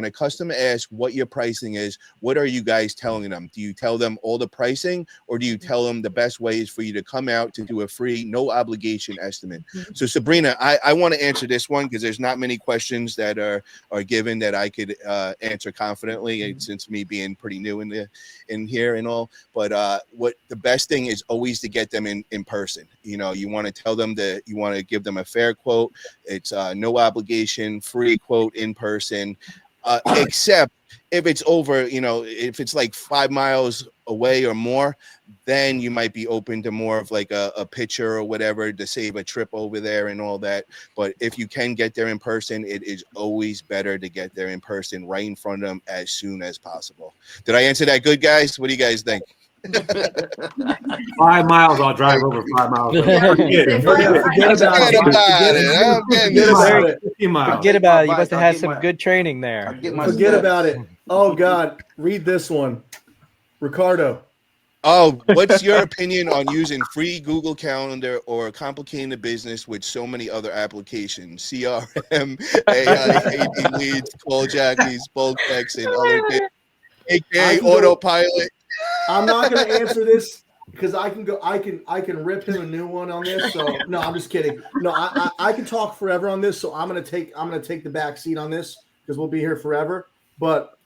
when a customer asks what your pricing is, what are you guys telling them? Do you tell them all the pricing, or do you tell them the best way is for you to come out to do a free, no obligation estimate? So Sabrina, I want to answer this one because there's not many questions that are given that I could answer confidently, since me being pretty new in here and all. But what the best thing is always to get them in person. You know, you want to tell them that you want to give them a fair quote. It's no obligation, free quote in person. Except if it's over, you know, if it's like 5 miles away or more, then you might be open to more of like a picture or whatever to save a trip over there and all that. But if you can get there in person, it is always better to get there in person right in front of them as soon as possible. Did I answer that good, guys? What do you guys think? 5 miles, I'll drive over 5 miles. Forget about it. You must have had some good training there. Forget about it. Oh, God. Read this one. Ricardo. Oh, what's your opinion on using free Google Calendar or complicating the business with so many other applications? CRM, AI, AD leads, call jockeys, bulk text, and other things, aka autopilot. I'm not going to answer this because I can rip him a new one on this. So no, I'm just kidding. No, I can talk forever on this. So I'm going to take the back seat on this because we'll be here forever. But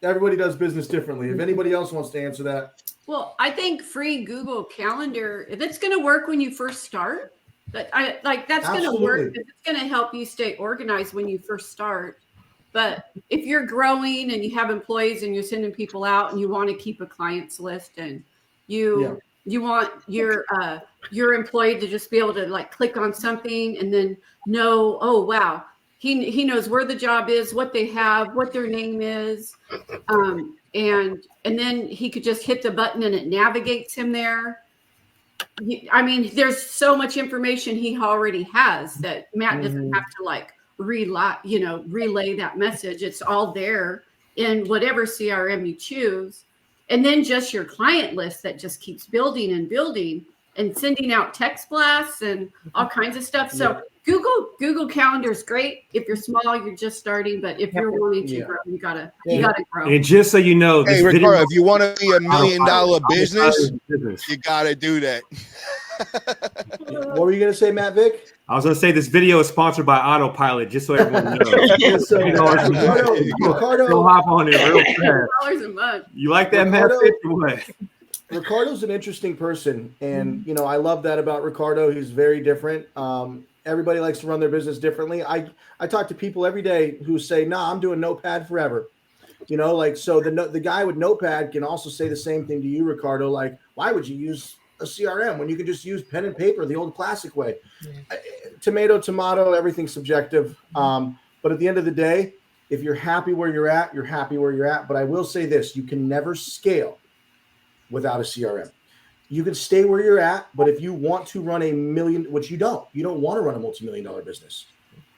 everybody does business differently. If anybody else wants to answer that. Well, I think free Google Calendar, if it's going to work when you first start, that's going to work. It's going to help you stay organized when you first start. But if you're growing and you have employees and you're sending people out and you want to keep a clients list and you want your employee to just be able to like click on something and then know, oh, wow, he knows where the job is, what they have, what their name is. And then he could just hit the button and it navigates him there. There's so much information he already has that Matt doesn't have to like relay that message. It's all there in whatever CRM you choose. And then just your client list that just keeps building and building and sending out text blasts and all kinds of stuff. So Google Calendar is great. If you're small, you're just starting, but if you're wanting to grow, you gotta grow. And just so you know, hey, Ricardo, if you want to be $1 million business, you gotta do that. What were you gonna say, Matt Vick? I was gonna say this video is sponsored by Autopilot, just so everyone knows. So, Ricardo, hop on it real fast. $1 a month. You like that, Matt Vick? Ricardo's an interesting person, and I love that about Ricardo. He's very different. Everybody likes to run their business differently. I talk to people every day who say, "Nah, I'm doing Notepad forever." So the guy with Notepad can also say the same thing to you, Ricardo. Like, why would you use a CRM when you could just use pen and paper the old classic way? Tomato, everything's subjective. But at the end of the day, if you're happy where you're at, you're happy where you're at. But I will say this: you can never scale without a CRM. You can stay where you're at, but if you want to run $1 million, which you don't want to run a multi-million-dollar business,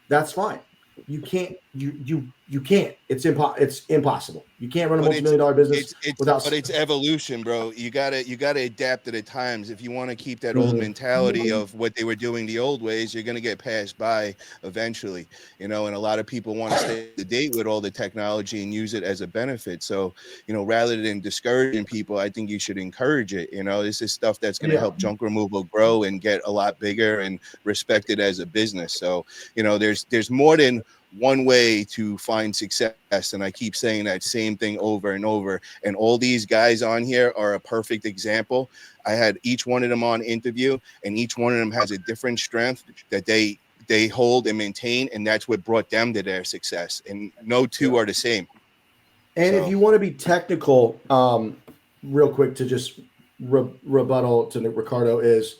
that's fine. You can't. You can't. It's impossible. You can't run a multi-million-dollar business without. But it's evolution, bro. You gotta adapt to the times. If you want to keep that old mentality of what they were doing the old ways, you're gonna get passed by eventually. And a lot of people want to stay up to date with all the technology and use it as a benefit. So, rather than discouraging people, I think you should encourage it. This is stuff that's gonna help junk removal grow and get a lot bigger and respected as a business. So, there's more than one way to find success, and I keep saying that same thing over and over, and all these guys on here are a perfect example. I had each one of them on interview, and each one of them has a different strength that they hold and maintain, and that's what brought them to their success, and no two are the same. And if you want to be technical, real quick, to just rebuttal to Ricardo, is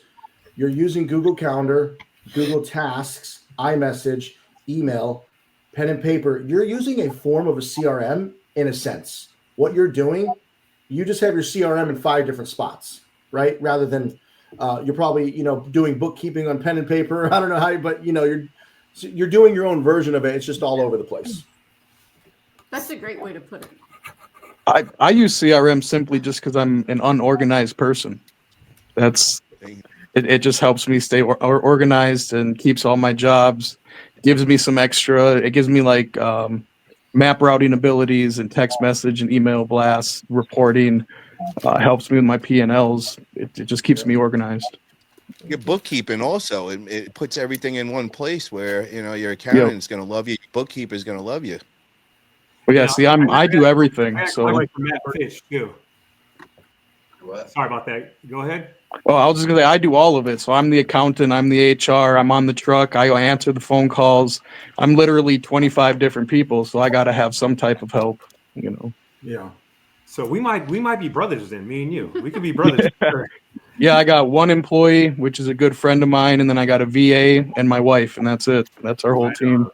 you're using Google Calendar, Google Tasks, iMessage, email, pen and paper. You're using a form of a CRM in a sense. What you're doing, you just have your CRM in 5 different spots, right? Rather than you're probably, doing bookkeeping on pen and paper. I don't know how, but you're doing your own version of it. It's just all over the place. That's a great way to put it. I use CRM simply just because I'm an unorganized person. It just helps me stay organized and keeps all my jobs. Gives me some extra. It gives me map routing abilities and text message and email blasts, reporting, helps me with my P&Ls. It just keeps me organized. Your bookkeeping also, it puts everything in one place where, you know, your accountant's going to love you. Your bookkeeper's going to love you. Well, yeah, see, I do everything. I So like Matt Fish too. Sorry about that. Go ahead. Oh, I was just gonna say I do all of it. So I'm the accountant, I'm the HR, I'm on the truck, I answer the phone calls. I'm literally 25 different people, so I got to have some type of help, you know. Yeah. So we might be brothers then, me and you. We could be brothers. Sure. Yeah, I got one employee, which is a good friend of mine, and then I got a VA and my wife, and that's it. That's our whole team.